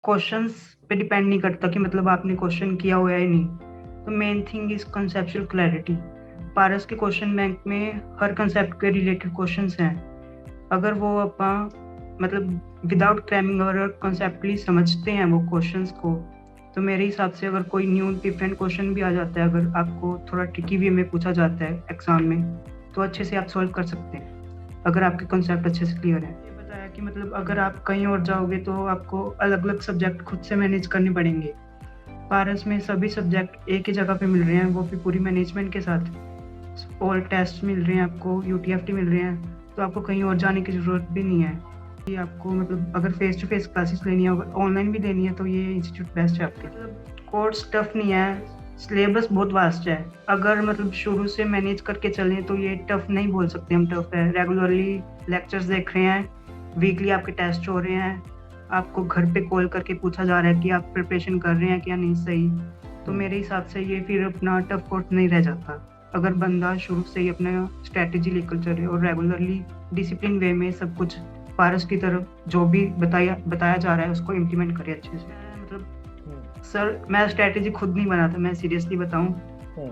Questions पे depend नहीं करता कि मतलब आपने क्वेश्चन किया हुआ है या नहीं। तो main thing is conceptual clarity. Paras के क्वेश्चन बैंक में हर कंसेप्ट के रिलेटेड क्वेश्चंस हैं। अगर वो अपन मतलब विदाउट क्रैमिंग और कंसेप्टली समझते हैं वो क्वेश्चंस को, तो मेरे हिसाब से अगर कोई न्यू डिफरेंट क्वेश्चन भी आ जाता है, अगर आपको थोड़ा ट्रिकी वे में पूछा जाता है एग्जाम में, तो अच्छे से आप सॉल्व कर सकते हैं अगर आपके कंसेप्ट अच्छे से क्लियर है। ये बताया कि मतलब अगर आप कहीं और जाओगे तो आपको अलग अलग सब्जेक्ट खुद से मैनेज करने पड़ेंगे। पारस में सभी सब्जेक्ट एक ही जगह पे मिल रहे हैं, वो भी पूरी मैनेजमेंट के साथ। ऑल टेस्ट मिल रहे हैं आपको, यूटीएफटी मिल रहे हैं, तो आपको कहीं और जाने की ज़रूरत भी नहीं है कि आपको मतलब अगर फेस टू फेस क्लासेस लेनी है, अगर ऑनलाइन भी लेनी है, तो ये इंस्टीट्यूट बेस्ट है आपके लिए। मतलब कोर्स टफ नहीं है, सिलेबस बहुत वास्ट है। अगर मतलब शुरू से मैनेज करके चलें तो ये टफ नहीं बोल सकते हम, टफ है। रेगुलरली लेक्चर्स देख रहे हैं, वीकली आपके टेस्ट हो रहे हैं, आपको घर पे कॉल करके पूछा जा रहा है कि आप प्रिपरेशन कर रहे हैं क्या नहीं सही। तो मेरे हिसाब से ये फिर अपना टफ कोर्स नहीं रह जाता अगर बंदा शुरू से ही अपना स्ट्रैटेजी लेकर चले और रेगुलरली डिसिप्लिन वे में सब कुछ पारस की तरफ जो भी बताया जा रहा है उसको इम्प्लीमेंट करे अच्छे से। मतलब सर मैं स्ट्रैटेजी खुद नहीं बनाता, मैं सीरियसली बताऊं,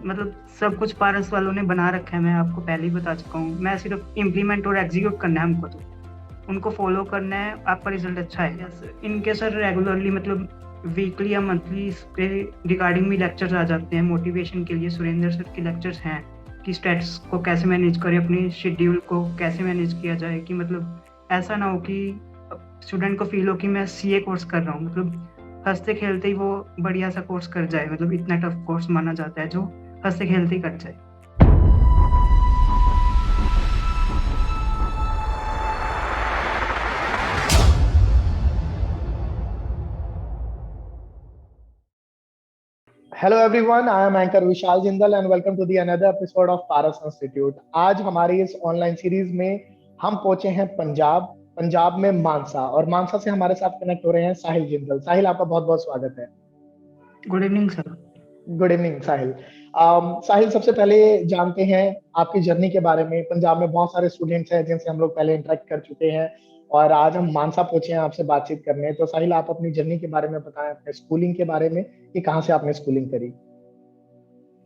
मतलब सब कुछ पारस वालों ने बना रखा है, मैं आपको पहले ही बता चुका हूँ। मैं सिर्फ इम्प्लीमेंट और एग्जीक्यूट करना है हमको, तो उनको फॉलो करना है, आपका रिजल्ट अच्छा है। इनके सर रेगुलरली मतलब वीकली या मंथली इस पे रिगार्डिंग भी लेक्चर्स आ जाते हैं मोटिवेशन के लिए। सुरेंद्र सर के लेक्चर्स हैं कि स्टेट्स को कैसे मैनेज करें, अपनी शेड्यूल को कैसे मैनेज किया जाए, कि मतलब ऐसा ना हो कि स्टूडेंट को फील हो कि मैं सीए कोर्स कर रहा हूँ, मतलब हंसते खेलते ही वो बढ़िया सा कोर्स कर जाए। मतलब इतना टफ कोर्स माना जाता है जो हंसते खेलते ही कर जाए। Hello everyone, I am anchor Vishal Jindal and welcome to the another episode of Paras institute. आज हमारी इस ऑनलाइन सीरीज में हम पहुंचे हैं पंजाब में मानसा, और मानसा से हमारे साथ कनेक्ट हो रहे हैं साहिल जिंदल। साहिल, आपका बहुत बहुत स्वागत है। Good evening sir. Good evening Sahil. Sahil, सबसे पहले जानते हैं आपकी जर्नी के बारे में। पंजाब में बहुत सारे स्टूडेंट्स हैं जिनसे हम लोग पहले इंटरेक्ट कर चुके हैं, और आज हम मानसा पहुंचे हैं आपसे बातचीत करने। तो साहिल, आप अपनी जर्नी के बारे में बताएं, अपने स्कूलिंग के बारे में, कि कहाँ से आपने स्कूलिंग करी।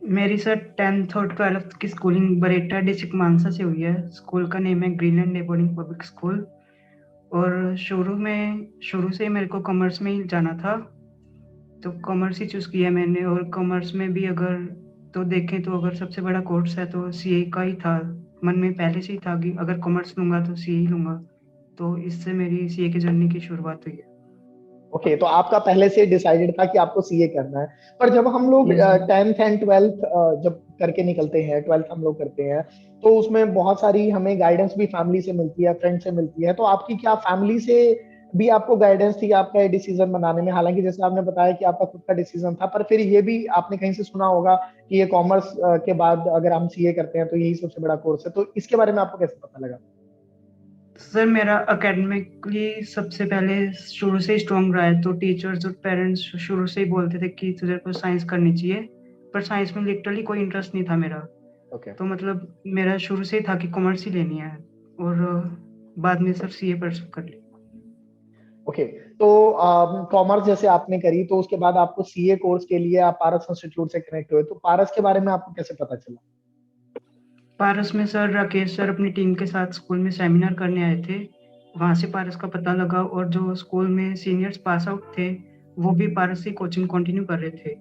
मेरी सर 10th और 12th की स्कूलिंग बरेटा डिस्ट्रिक्ट मानसा से हुई है। स्कूल का नेम है ग्रीनलैंड नेबरिंग पब्लिक स्कूल। और शुरू से ही मेरे को कॉमर्स में ही जाना था, तो कॉमर्स ही चूज़ किया मैंने। और कॉमर्स में भी अगर तो देखें तो अगर सबसे बड़ा कोर्स है तो सीए का ही था। मन में पहले से ही था कि अगर कॉमर्स लूँगा तो सीए ही लूँगा, तो इससे मेरी सीए की जर्नी की शुरुआत हुई है। ओके, तो आपका पहले से डिसाइडेड था कि आपको सीए करना है। पर जब हम लोग yes sir. 10th and 12th जब करके निकलते हैं, 12th हम लोग करते हैं, तो उसमें बहुत सारी हमें गाइडेंस भी फैमिली से मिलती है, फ्रेंड से मिलती है। तो आपकी क्या फैमिली से भी आपको गाइडेंस थी आपका ये डिसीजन बनाने में? हालांकि जैसे आपने बताया कि आपका खुद का डिसीजन था, पर फिर ये भी आपने कहीं से सुना होगा कि ये कॉमर्स के बाद अगर हम सीए करते हैं तो यही सबसे बड़ा कोर्स है। तो इसके बारे में आपको कैसे पता लगा? सर मेरा अकेडमिकली सबसे पहले शुरू से ही स्ट्रॉन्ग रहा है, तो टीचर्स और पेरेंट्स शुरू से ही बोलते थे कि तुझे को साइंस करनी चाहिए। पर साइंस में लिटरली कोई इंटरेस्ट नहीं था मेरा। ओके। तो मतलब मेरा शुरू से ही था कि कॉमर्स ही लेनी है, और बाद में सर सीए पर कर ली। ओके, तो कॉमर्स जैसे आपने करी, तो उसके बाद आपको सीए कोर्स के लिए आप पारस इंस्टीट्यूट से कनेक्ट हुए। तो पारस के बारे में आपको कैसे पता चला? पारस में सर राकेश सर अपनी टीम के साथ स्कूल में सेमिनार करने आए थे, वहां से पारस का पता लगा। और जो स्कूल में सीनियर्स पास आउट थे वो भी पारस से कोचिंग कंटिन्यू कर रहे थे,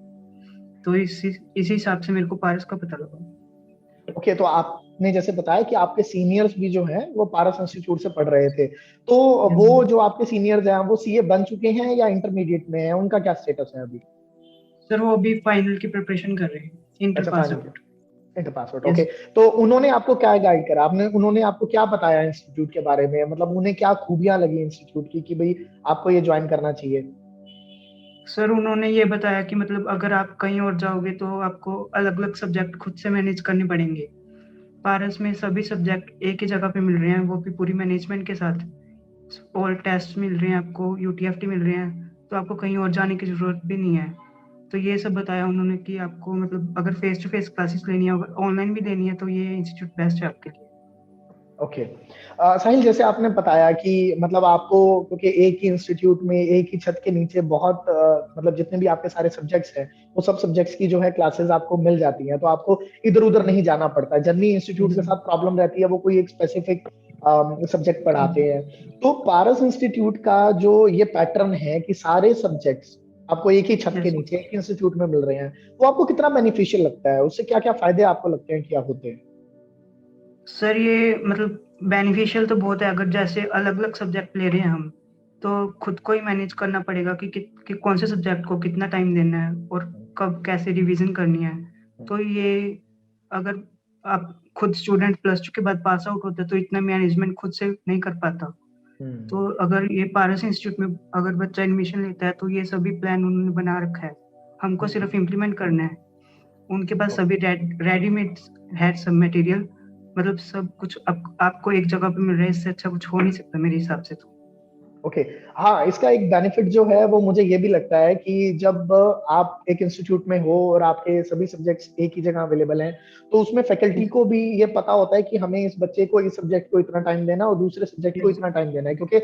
तो इसी हिसाब से मेरे को पारस का पता लगा। ओके, तो आपने जैसे बताया कि आपके सीनियर्स भी जो हैं वो पारस इंस्टीट्यूट से पढ़ रहे थे, तो यस वो सर। जो आपके सीनियर्स हैं वो सीए बन चुके हैं या इंटरमीडिएट में हैं? उनका क्या स्टेटस है अभी? सर वो अभी फाइनल की प्रिपरेशन कर रहे हैं, इंटर अच्छा, pass final out. Inter pass out. Okay, yes. तो उन्होंने आपको क्या गाइड करा? उन्होंने आपको क्या बताया इंस्टीट्यूट के बारे में? मतलब उन्हें क्या खूबियां लगी इंस्टीट्यूट की कि भाई आपको ये ज्वाइन करना चाहिए? सर उन्होंने ये बताया कि मतलब अगर आप कहीं और जाओगे तो आपको अलग अलग सब्जेक्ट खुद से मैनेज करने पड़ेंगे। पारस में सभी सब्जेक्ट एक ही जगह पे मिल रहे हैं, वो भी पूरी मैनेजमेंट के साथ। ऑल टेस्ट मिल रहे हैं आपको, यूटीएफटी मिल रहे हैं, तो आपको कहीं और जाने की जरूरत भी नहीं है। तो ये सब बताया उन्होंने कि आपको मतलब अगर फेस टू फेस क्लासेस लेनी है, अगर ऑनलाइन भी लेनी है, तो ये इंस्टीट्यूट बेस्ट है आपके लिए। ओके। साहिल, जैसे आपने बताया कि मतलब आपको, क्योंकि एक ही इंस्टीट्यूट में एक ही छत के नीचे बहुत मतलब जितने भी आपके सारे सब्जेक्ट्स हैं, वो सब सब्जेक्ट्स की जो है क्लासेस आपको मिल जाती हैं, तो आपको इधर उधर नहीं जाना पड़ता। जनरली जी इंस्टीट्यूट के सर। साथ प्रॉब्लम रहती है, वो कोई एक स्पेसिफिक सब्जेक्ट पढ़ाते हैं। तो पारस इंस्टीट्यूट का जो ये पैटर्न है कि सारे सब्जेक्ट्स आपको एक ही छत के यस नीचे एक ही इंस्टीट्यूट में मिल रहे हैं, वो आपको कितना बेनिफिशियल लगता है? उससे क्या क्या फायदे आपको लगते हैं कि आप होते हैं? सर, ये मतलब बेनिफिशियल तो बहुत है। अगर जैसे अलग अलग सब्जेक्ट ले रहे हैं हम, तो खुद को ही मैनेज करना पड़ेगा कि कौन से सब्जेक्ट को कितना टाइम देना है और कब कैसे रिवीजन करनी है। तो ये, अगर आप खुद स्टूडेंट प्लस टू के बाद पास आउट होते तो इतना मैनेजमेंट खुद से नहीं कर पाता। हम्म। तो अगर ये पारस इंस्टीट्यूट में अगर बच्चा एडमिशन लेता है तो ये सभी प्लान उन्होंने बना रखा है, हमको सिर्फ इम्प्लीमेंट करना है। उनके पास सभी रेडीमेड है, सब मटेरियल, मतलब सब कुछ आपको एक जगह पे मिल रहा है। इससे अच्छा कुछ हो नहीं सकता मेरे हिसाब से तो। ओके। हाँ, इसका एक बेनिफिट जो है वो मुझे ये भी लगता है कि जब आप एक इंस्टीट्यूट में हो और आपके सभी सब्जेक्ट्स एक ही जगह अवेलेबल हैं, तो उसमें फैकल्टी को भी ये पता होता है कि हमें इस बच्चे को इस सब्जेक्ट को इतना टाइम देना और दूसरे सब्जेक्ट को यस इतना टाइम देना है, क्योंकि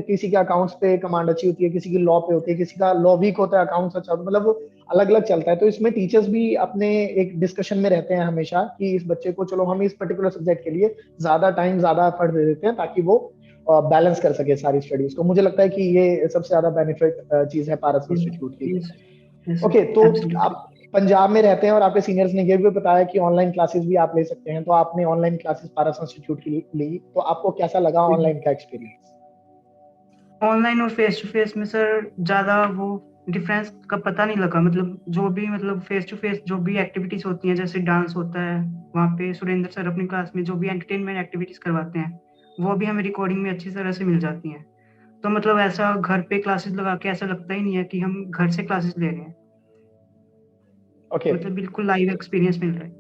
किसी के अकाउंट्स पे कमांड अच्छी होती है, किसी की लॉ पे होती है, किसी का लॉ वीक होता है, अकाउंट्स अच्छा होता है, मतलब अलग अलग चलता है। तो इसमें टीचर्स भी अपने एक डिस्कशन में रहते हैं हमेशा कि इस बच्चे को चलो हम इस पर्टिकुलर सब्जेक्ट के लिए ज्यादा टाइम ज्यादा एफर्ट दे देते हैं, ताकि वो बैलेंस कर सके सारी स्टडीज को। मुझे लगता है कि ये सबसे ज्यादा बेनिफिट चीज है पारस इंस्टीट्यूट की। यस यस ओके, तो एब्सोल्युटली। आप पंजाब में रहते हैं और आपके सीनियर्स ने ये भी बताया कि ऑनलाइन क्लासेस भी आप ले सकते हैं, तो आपने ऑनलाइन क्लासेस पारस इंस्टीट्यूट की ली, तो आपको कैसा लगा ऑनलाइन का एक्सपीरियंस? ऑनलाइन और फेस टू फेस में सर ज्यादा वो डिफरेंस का पता नहीं लगा। मतलब जो भी, मतलब फेस टू फेस जो भी एक्टिविटीज होती हैं, जैसे डांस होता है, वहाँ पे सुरेंद्र सर अपनी क्लास में जो भी एंटरटेनमेंट एक्टिविटीज करवाते हैं, वो भी हमें रिकॉर्डिंग में अच्छी तरह से मिल जाती हैं। तो मतलब ऐसा घर पे क्लासेस लगा के ऐसा लगता ही नहीं है कि हम घर से क्लासेस ले रहे हैं। ओके। मतलब बिल्कुल लाइव एक्सपीरियंस मिल रहा है।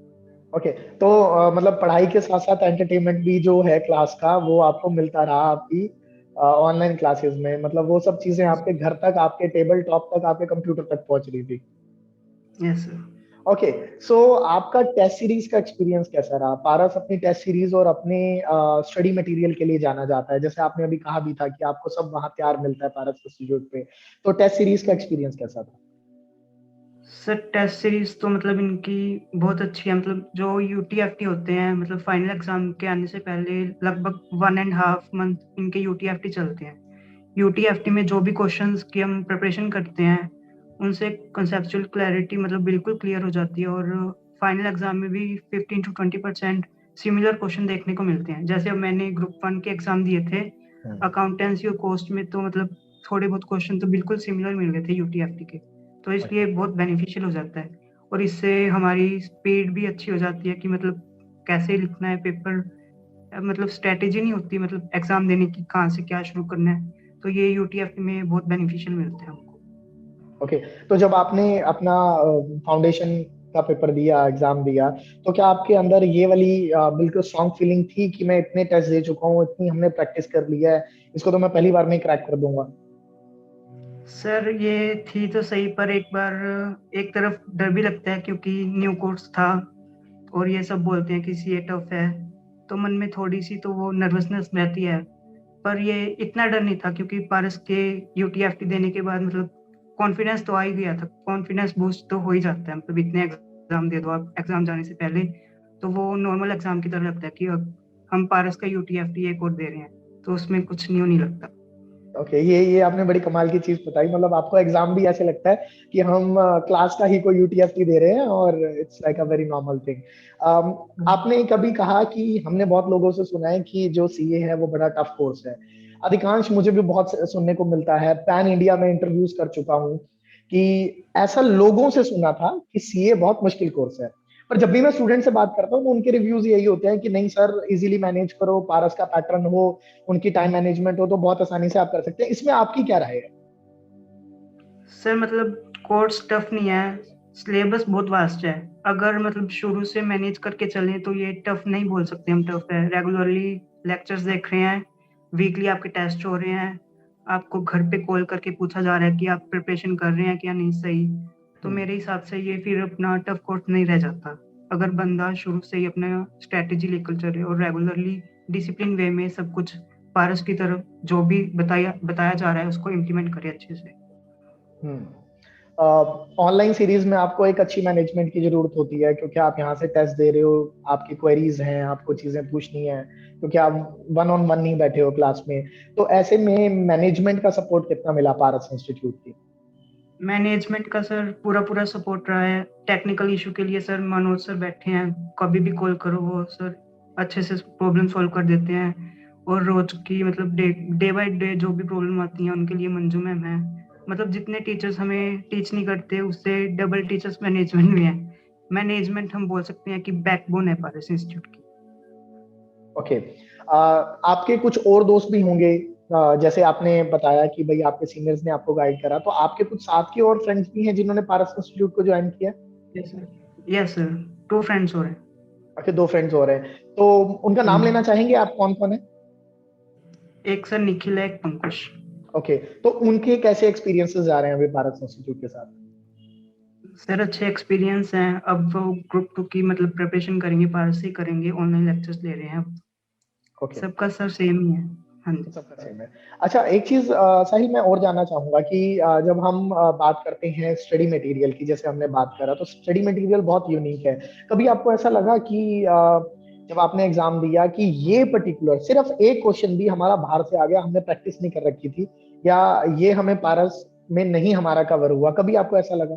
ओके, तो मतलब पढ़ाई के साथ साथ एंटरटेनमेंट भी जो है क्लास का, वो आपको मिलता रहा आपकी ऑनलाइन क्लासेस में? मतलब वो सब चीजें आपके घर तक, आपके टेबल टॉप तक, आपके कंप्यूटर तक पहुंच रही थी? Yes sir. ओके। सो आपका टेस्ट सीरीज का एक्सपीरियंस कैसा रहा? पारस अपनी टेस्ट सीरीज और अपने स्टडी मटेरियल के लिए जाना जाता है, जैसे आपने अभी कहा भी था कि आपको सब वहां तैयार मिलता है पारस इंस्टीट्यूट पे, तो टेस्ट सीरीज का एक्सपीरियंस कैसा था? सर टेस्ट सीरीज तो मतलब इनकी बहुत अच्छी है। मतलब जो यूटीएफटी होते हैं, मतलब फाइनल एग्जाम के आने से पहले लगभग 1.5 मंथ इनके यूटीएफटी चलते हैं। यूटीएफटी में जो भी क्वेश्चंस की हम प्रिपरेशन करते हैं, उनसे कंसेप्चुअल क्लैरिटी मतलब बिल्कुल क्लियर हो जाती है। और फाइनल एग्जाम में भी 15 to 20% सिमिलर क्वेश्चन देखने को मिलते हैं। जैसे अब मैंने ग्रुप 1 के एग्जाम दिए थे हम्म। अकाउंटेंसी और कॉस्ट में, तो मतलब थोड़े बहुत क्वेश्चन तो बिल्कुल सिमिलर मिल गए थे यूटीएफटी के। तो इसलिए बहुत बेनिफिशियल हो जाता है। और इससे हमारी स्पीड भी अच्छी हो जाती है कि मतलब कैसे लिखना है पेपर, मतलब स्ट्रेटेजी नहीं होती मतलब एग्जाम देने की, कहाँ से क्या शुरू करना है। तो ये यूटीएफ में बहुत बेनिफिशियल मिलता है हमको। ओके। तो जब आपने अपना फाउंडेशन का पेपर दिया, एग्जाम दिया, तो क्या आपके अंदर ये वाली बिल्कुल स्ट्रांग फीलिंग थी कि मैं इतने टेस्ट दे चुका हूँ, इतनी हमने प्रैक्टिस कर लिया है, इसको तो मैं पहली बार में ही क्रैक कर दूंगा? सर ये थी तो सही, पर एक बार एक तरफ डर भी लगता है क्योंकि न्यू कोर्स था और ये सब बोलते हैं कि सीए टफ है, तो मन में थोड़ी सी तो वो नर्वसनेस रहती है। पर ये इतना डर नहीं था क्योंकि पारस के यूटीएफटी देने के बाद मतलब कॉन्फिडेंस तो आ ही गया था। कॉन्फिडेंस बूस्ट तो हो ही जाता है, मतलब इतने एग्जाम दे दो आप एग्जाम जाने से पहले, तो वो नॉर्मल एग्जाम की तरह लगता है कि अब हम पारस का यूटीएफटी एक और दे रहे हैं, तो उसमें कुछ न्यू नहीं लगता। ओके, ये आपने बड़ी कमाल की चीज बताई। मतलब आपको एग्जाम भी ऐसे लगता है कि हम क्लास का ही कोई यूटीएफटी दे रहे हैं, और it's like a very normal thing. आपने कभी कहा कि हमने बहुत लोगों से सुना है कि जो सीए है वो बड़ा टफ कोर्स है। अधिकांश मुझे भी बहुत सुनने को मिलता है, पैन इंडिया में इंटरव्यूज कर चुका हूँ, कि ऐसा लोगों से सुना था कि सीए बहुत मुश्किल कोर्स है। पर जब भी मैं स्टूडेंट से बात करता हूँ तो उनके रिव्यूज यही होते हैं कि नहीं सर, इजीली मैनेज करो, पारस का पैटर्न हो, उनकी टाइम मैनेजमेंट हो, तो बहुत आसानी से आप कर सकते हैं। इसमें आपकी क्या राय है? सर मतलब कोर्स टफ नहीं है, सिलेबस बहुत वास्ट है। अगर मतलब शुरू से मैनेज करके चलें तो ये टफ नहीं बोल सकते हम टफ है। रेगुलरली लेक्चर्स देख रहे हैं, वीकली आपके टेस्ट हो रहे हैं, आपको घर पे कॉल करके पूछा जा रहा है कि आप प्रिपरेशन कर रहे हैं क्या नहीं सही। तो हम्म। मेरे हिसाब से ये फिर अपना टफ कोर्स नहीं रह जाता। अगर बंदा शुरू से ही अपना स्ट्रेटेजी लेकर चले और रेगुलरली डिसिप्लिन वे में सब कुछ पारस की तरफ जो भी बताया बताया जा रहा है उसको इम्प्लीमेंट करे अच्छे से। ऑनलाइन सीरीज में आपको एक अच्छी मैनेजमेंट की जरूरत होती है, क्योंकि आप यहाँ से टेस्ट दे रहे हो, आपकी क्वेरीज हैं, आपको चीजें पूछनी है, क्योंकि आप वन ऑन वन नहीं बैठे हो क्लास में। तो ऐसे में मैनेजमेंट का सपोर्ट कितना मिला पारस इंस्टीट्यूट की? मैनेजमेंट का सर पूरा पूरा सपोर्ट रहा है। टेक्निकल इशू के लिए सर मनोज सर बैठे हैं, कभी भी कॉल करो वो सर अच्छे से प्रॉब्लम सॉल्व कर देते हैं। और रोज की मतलब डे बाय डे जो भी प्रॉब्लम आती है उनके लिए मंजू मैम है। मतलब जितने टीचर्स हमें टीच नहीं करते उससे डबल टीचर्स मैनेजमेंट में है। मैनेजमेंट हम बोल सकते हैं कि बैकबोन है पारस इंस्टीट्यूट की। ओके। आपके कुछ और दोस्त भी होंगे, जैसे आपने बताया कि भाई आपके सीनियर्स ने आपको गाइड करा, तो आपके कुछ साथ के और फ्रेंड्स भी हैं जिन्होंने पारस इंस्टीट्यूट को ज्वाइन किया? Yes sir. Yes sir, 2 friends हो रहे हैं। ओके, दो फ्रेंड्स हो रहे हैं, तो उनका हाँ नाम जी। लेना चाहेंगे आप, कौन कौन है? एक सर निखिल है, एक पंकज। ओके, तो उनके कैसे एक्सपीरियंसेस जा रहे हैं अभी पारस इंस्टीट्यूट के साथ? सर अच्छे एक्सपीरियंस हैं। अब वो ग्रुप 2 की मतलब प्रिपरेशन करेंगे, पारस से करेंगे, ऑनलाइन लेक्चर्स ले रहे हैं अब। ओके, सबका सर सेम ही है। हाँ जी। सबका सेम है। अच्छा, एक चीज साहिल मैं और जानना चाहूंगा कि जब हम बात करते हैं स्टडी मटेरियल की, जैसे हमने बात करा, तो स्टडी मटेरियल बहुत यूनिक है। कभी आपको ऐसा लगा कि जब आपने एग्जाम दिया कि ये पर्टिकुलर सिर्फ एक क्वेश्चन भी हमारा बाहर से आ गया, हमने प्रैक्टिस नहीं कर रखी थी, या ये हमें पारस में नहीं हमारा कवर हुआ, कभी आपको ऐसा लगा?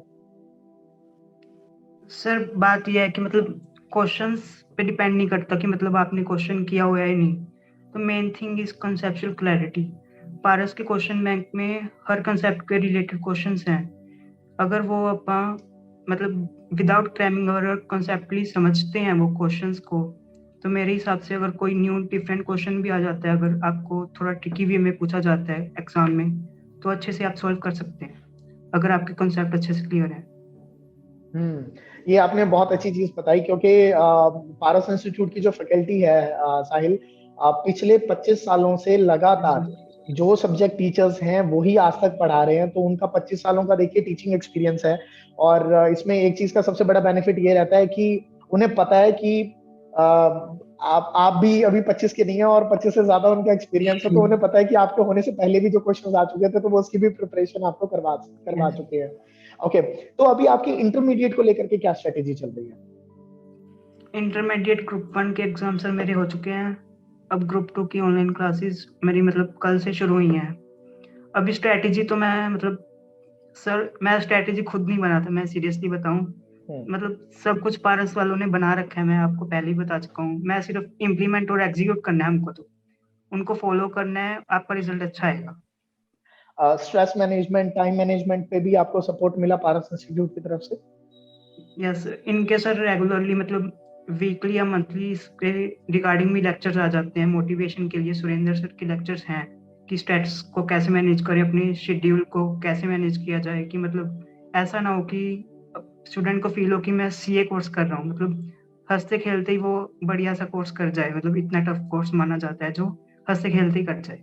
सर बात यह है कि मतलब क्वेश्चंस पे डिपेंड नहीं करता कि मतलब आपने क्वेश्चन किया हुआ है या नहीं। तो main thing is conceptual clarity. Paras के क्वेश्चन बैंक में हर कंसेप्ट के रिलेटेड क्वेश्चंस हैं। अगर वो अपन मतलब विदाउट क्रैमिंग और कंसेप्टली समझते हैं वो क्वेश्चंस को, तो मेरे हिसाब से अगर कोई न्यू डिफरेंट क्वेश्चन भी आ जाता है, अगर आपको थोड़ा ट्रिकी वे में पूछा जाता है एग्जाम में, तो अच्छे से आप सॉल्व कर सकते हैं अगर आपके कंसेप्ट अच्छे से क्लियर है। ये आपने बहुत अच्छी चीज बताई, क्योंकि पारस इंस्टीट्यूट की जो फैकल्टी है साहिल, पिछले 25 सालों से लगातार जो सब्जेक्ट टीचर्स हैं वही आज तक पढ़ा रहे हैं, तो उनका 25 सालों का देखिए टीचिंग एक्सपीरियंस है। और इसमें एक चीज का सबसे बड़ा बेनिफिट ये रहता है कि उन्हें पता है कि आप भी अभी 25 के नहीं है, और 25 से ज्यादा उनका एक्सपीरियंस है, तो उन्हें पता है कि आपके होने से पहले भी जो क्वेश्चन आ चुके थे, तो वो उसकी भी प्रिपरेशन आपको करवा करवा चुके हैं। ओके, तो अभी आपकी इंटरमीडिएट को लेकर के क्या स्ट्रेटेजी चल रही है? इंटरमीडिएट ग्रुप 1 के एग्जाम सर मेरे हो चुके हैं। अब ग्रुप 2 की ऑनलाइन क्लासेस मेरी मतलब कल से शुरू हुई हैं। अभी स्ट्रेटेजी तो मैं मतलब सर मैं स्ट्रेटेजी खुद नहीं बनाता, मैं सीरियसली बताऊं, मतलब सब कुछ पारस वालों ने बना रखा है, मैं आपको पहले ही बता चुका हूँ। मैं सिर्फ इम्प्लीमेंट और एग्जीक्यूट करना है हमको, तो उनको फॉलो करना है, आपका रिजल्ट अच्छा आएगा। स्ट्रेस मैनेजमेंट, टाइम मैनेजमेंट पे भी आपको सपोर्ट मिला पारस इंस्टीट्यूट की तरफ से? यस, इनके सर रेगुलरली मतलब वीकली या मंथली इसके रिगार्डिंग भी लेक्चर्स आ जाते हैं मोटिवेशन के लिए। सुरेंद्र सर के लेक्चर्स हैं कि स्टेट्स को कैसे मैनेज करें, अपने शेड्यूल को कैसे मैनेज किया जाए, कि मतलब ऐसा ना हो कि स्टूडेंट को फील हो कि मैं सीए कोर्स कर रहा हूँ। मतलब हंसते खेलते ही वो बढ़िया सा कोर्स कर जाए, मतलब इतना टफ कोर्स माना जाता है जो हंसते खेलते ही कर जाए।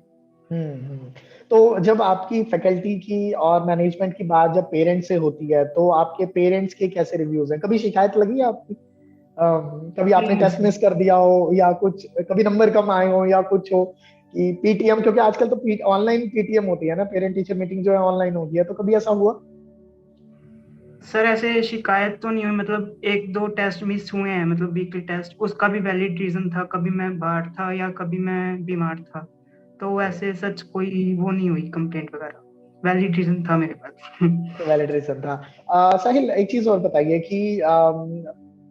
हम्म। तो जब आपकी फैकल्टी की और मैनेजमेंट की बात जब पेरेंट्स से होती है, तो आपके पेरेंट्स के कैसे रिव्यूज हैं? कभी शिकायत लगी है आपकी? कभी आपने टेस्ट मिस कर दिया हो, या कुछ कभी नंबर कम आए हो, या कुछ हो कि पीटीएम, क्योंकि आजकल तो ऑनलाइन पीटीएम होती है ना, पेरेंट टीचर मीटिंग जो है ऑनलाइन होती है, तो कभी ऐसा हुआ? सर ऐसे शिकायत तो नहीं हुई, मतलब 1-2 टेस्ट मिस हुए हैं, मतलब वीकली टेस्ट, उसका भी वैलिड रीजन था, कभी मैं बाहर था या कभी मैं बीमार था। तो ऐसे सच कोई वो नहीं हुई कंप्लेंट वगैरह, वैलिड रीजन था मेरे पास। वैलिड रीजन था। साहिल, एक चीज और बताइए कि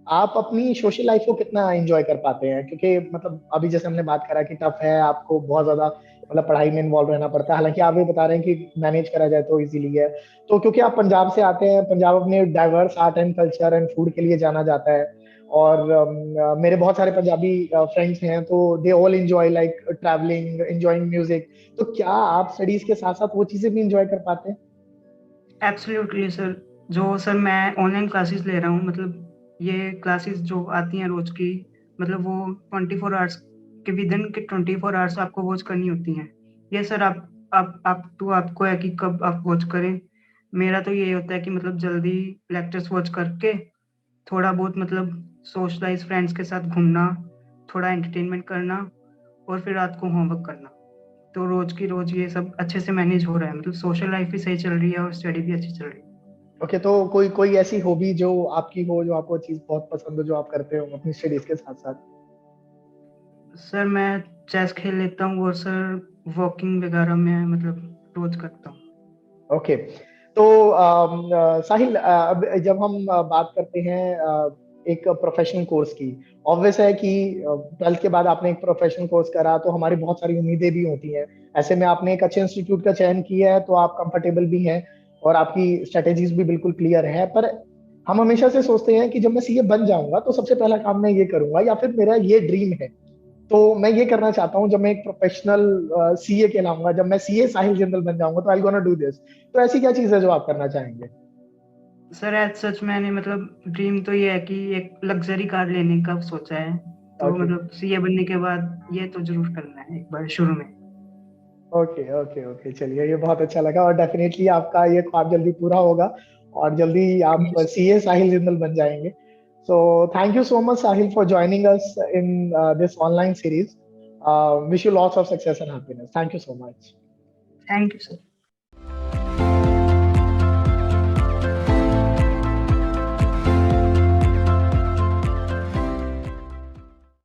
आप अपनी सोशल लाइफ को कितना एंजॉय कर पाते हैं, क्योंकि मतलब अभी जैसे हमने बात करा कि टफ है, आपको बहुत ज्यादा मतलब पढ़ाई में इन्वॉल्व रहना पड़ता है, हालांकि आप ये बता रहे हैं कि मैनेज करा जाए तो इजीली है। तो क्योंकि आप पंजाब से आते हैं, पंजाब अपने diverse art and culture and food के लिए जाना जाता है, और मेरे बहुत सारे पंजाबी फ्रेंड्स हैं, तो they all enjoy like travelling, enjoying music. तो क्या आप स्टडीज के साथ साथ वो चीजें भी एंजॉय कर पाते हैं? Absolutely sir. जो सर मैं ऑनलाइन क्लासेस ले रहा हूँ, मतलब ये क्लासेस जो आती हैं रोज की, मतलब वो 24 आवर्स के विद इन के 24 आवर्स आपको वॉच करनी होती हैं। ये सर आप तो आपको है कि कब आप वॉच करें। मेरा तो ये होता है कि मतलब जल्दी लेक्चर्स वॉच करके थोड़ा बहुत मतलब सोशलाइज फ्रेंड्स के साथ घूमना, थोड़ा एंटरटेनमेंट करना और फिर रात को होमवर्क करना। तो रोज की रोज ये सब अच्छे से मैनेज हो रहा है, मतलब सोशल लाइफ भी सही चल रही है और स्टडी भी अच्छी चल रही है। ओके, तो कोई कोई ऐसी हॉबी जो आपकी हो, जो आपको चीज बहुत पसंद हो, जो आप करते हो अपनी स्टडीज के साथ साथ? सर मैं चेस खेल लेता हूँ और सर वॉकिंग वगैरह में मतलब रोज करता हूँ। ओके, तो साहिल, अब जब हम बात करते हैं एक प्रोफेशनल कोर्स की, ऑब्वियस है कि 12th के बाद आपने एक प्रोफेशनल कोर्स करा तो हमारी बहुत सारी उम्मीदें भी होती हैं। ऐसे में आपने एक अच्छे इंस्टीट्यूट का चयन किया है तो आप कंफर्टेबल भी हैं और आपकी स्ट्रेटेजीज भी बिल्कुल क्लियर है। पर हम हमेशा से सोचते हैं कि जब मैं सीए बन जाऊंगा तो सबसे पहला काम मैं ये करूंगा, या फिर मेरा ये ड्रीम है, तो मैं ये करना चाहता हूँ जब मैं एक प्रोफेशनल सीए कहलाऊंगा, जब मैं सीए साहिल जिंदल बन जाऊंगा तो आई गोना डू दिस। तो ऐसी क्या चीज है जो आप करना चाहेंगे? सर एज सच मैंने मतलब ड्रीम तो ये है कि एक लग्जरी कार लेने का सोचा है। तो ओके मतलब सीए बनने के बाद ये तो जरूर करना है एक बार शुरू में। ओके ओके ओके, चलिए ये बहुत अच्छा लगा, और डेफिनेटली आपका ये ख्वाब जल्दी पूरा होगा और जल्दी आप थैंक यू सर। सीए साहिल जिंदल बन जाएंगे। So thank you so much Sahil for joining us in this online series. Wish you lots of success and happiness. Thank you so much. Thank you sir.